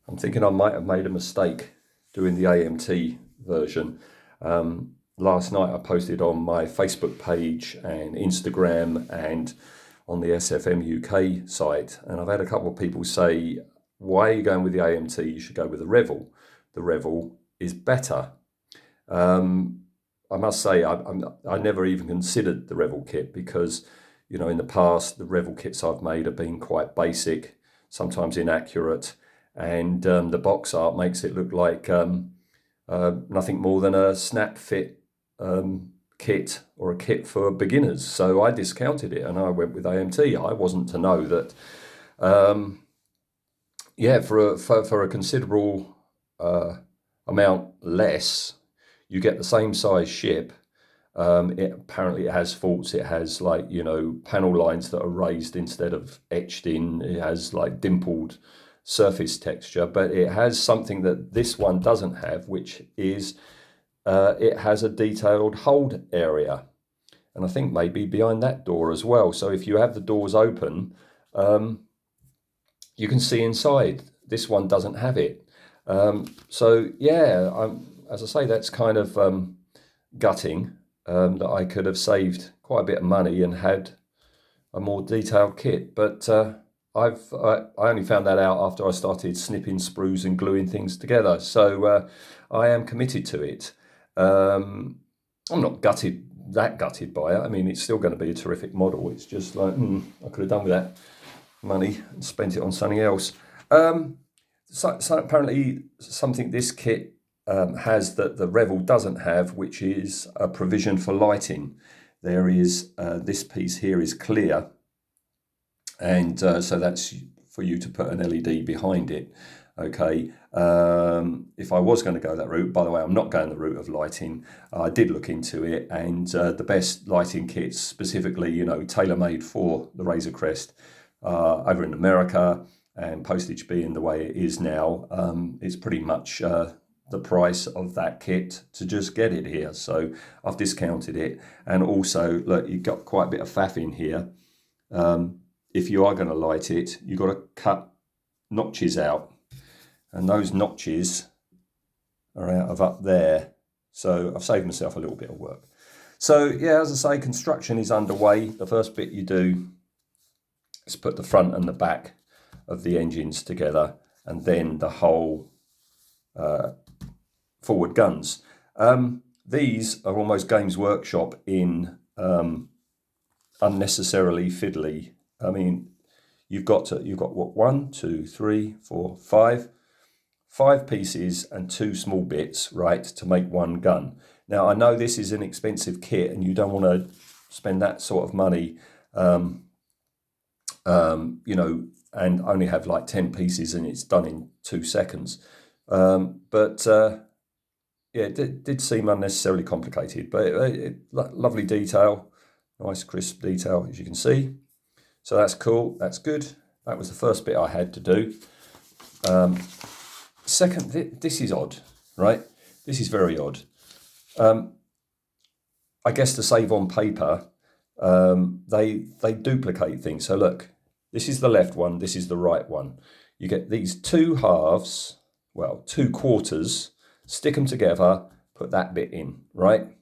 I'm thinking I might have made a mistake doing the AMT version. Last night I posted on my Facebook page and Instagram and on the SFM UK site, and I've had a couple of people say, why are you going with the AMT? You should go with the Revel. The Revel is better. I must say I never even considered the Revel kit because, in the past the Revel kits I've made have been quite basic, sometimes inaccurate, and the box art makes it look like nothing more than a snap fit kit or a kit for beginners. So I discounted it and I went with AMT. I wasn't to know that, for a considerable amount less, you get the same size ship. It has faults. It has panel lines that are raised instead of etched in. It has dimpled surface texture, but it has something that this one doesn't have, which is it has a detailed hold area, and I think maybe behind that door as well. So if you have the doors open, you can see inside. This one doesn't have it. As I say, that's kind of gutting, that I could have saved quite a bit of money and had a more detailed kit. But I only found that out after I started snipping sprues and gluing things together. So I am committed to it. I'm not that gutted by it. I mean, it's still going to be a terrific model. It's just I could have done with that money and spent it on something else. So apparently something this kit has that the Revel doesn't have, which is a provision for lighting. There is this piece here is clear, and so that's for you to put an LED behind it. Okay, if I was going to go that route, by the way, I'm not going the route of lighting. I did look into it, and the best lighting kits, specifically, tailor-made for the Razor Crest, over in America, and postage being the way it is now, it's pretty much the price of that kit to just get it here. So I've discounted it, and also look, you've got quite a bit of faff in here. If you are going to light it, you've got to cut notches out, and those notches are out of up there. So I've saved myself a little bit of work. So yeah, as I say, construction is underway. The first bit you do is put the front and the back of the engines together, and then the whole forward guns. These are almost Games Workshop in unnecessarily fiddly. I mean, you've got what, 1, 2, 3, 4, 5 pieces and 2 small bits, right, to make one gun. Now I know this is an expensive kit, and you don't want to spend that sort of money, and only have 10 pieces and it's done in 2 seconds. It did seem unnecessarily complicated, but lovely detail, nice crisp detail, as you can see. So that's cool, that's good. That was the first bit I had to do. Second, this is odd, right? This is very odd. I guess to save on paper, they duplicate things. So look, this is the left one, this is the right one. You get these 2 halves, 2 quarters, stick them together, put that bit in, right?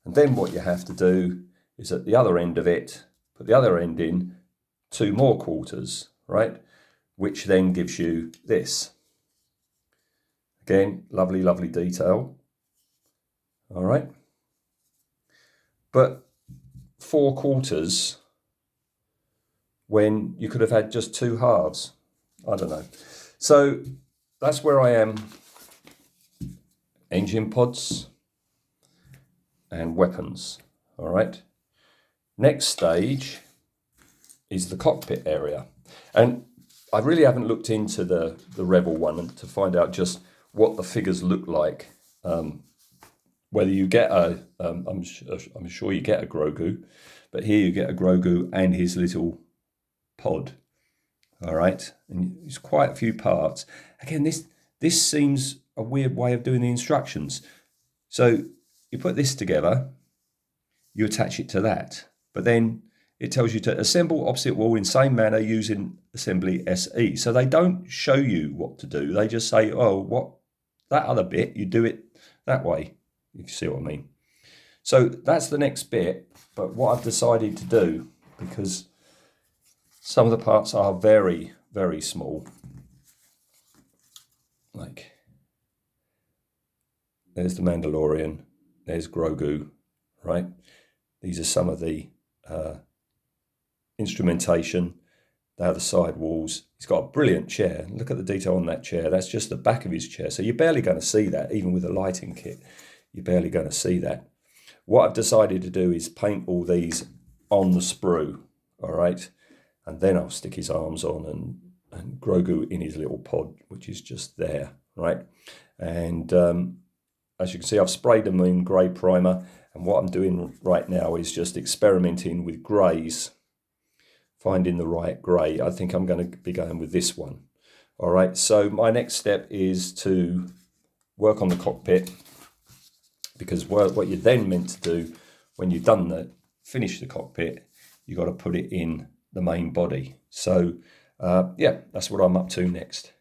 And then what you have to do is at the other end of it, put the other end in, 2 more quarters, right? Which then gives you this. Again, lovely, lovely detail. All right. But 4 quarters when you could have had just 2 halves. I don't know. So that's where I am. Engine pods and weapons. All right. Next stage is the cockpit area. And I really haven't looked into the Revel one to find out just what the figures look like. Whether you get I'm sure you get a Grogu, but here you get a Grogu and his little pod. All right, and it's quite a few parts. Again, this seems a weird way of doing the instructions. So you put this together, you attach it to that, but then it tells you to assemble opposite wall in same manner using assembly SE. So they don't show you what to do. They just say, oh, what that other bit, you do it that way, if you see what I mean. So that's the next bit. But what I've decided to do, because some of the parts are very, very small, like there's the Mandalorian, there's Grogu, right? These are some of the instrumentation. They are the side walls. He's got a brilliant chair. Look at the detail on that chair. That's just the back of his chair. So you're barely going to see that, even with a lighting kit. You're barely going to see that. What I've decided to do is paint all these on the sprue, all right? And then I'll stick his arms on and Grogu in his little pod, which is just there, right? And as you can see, I've sprayed them in grey primer. And what I'm doing right now is just experimenting with greys, finding the right grey. I think I'm going to be going with this one. All right, so my next step is to work on the cockpit, because what you're then meant to do when you've done finish the cockpit, you've got to put it in the main body. So yeah, that's what I'm up to next.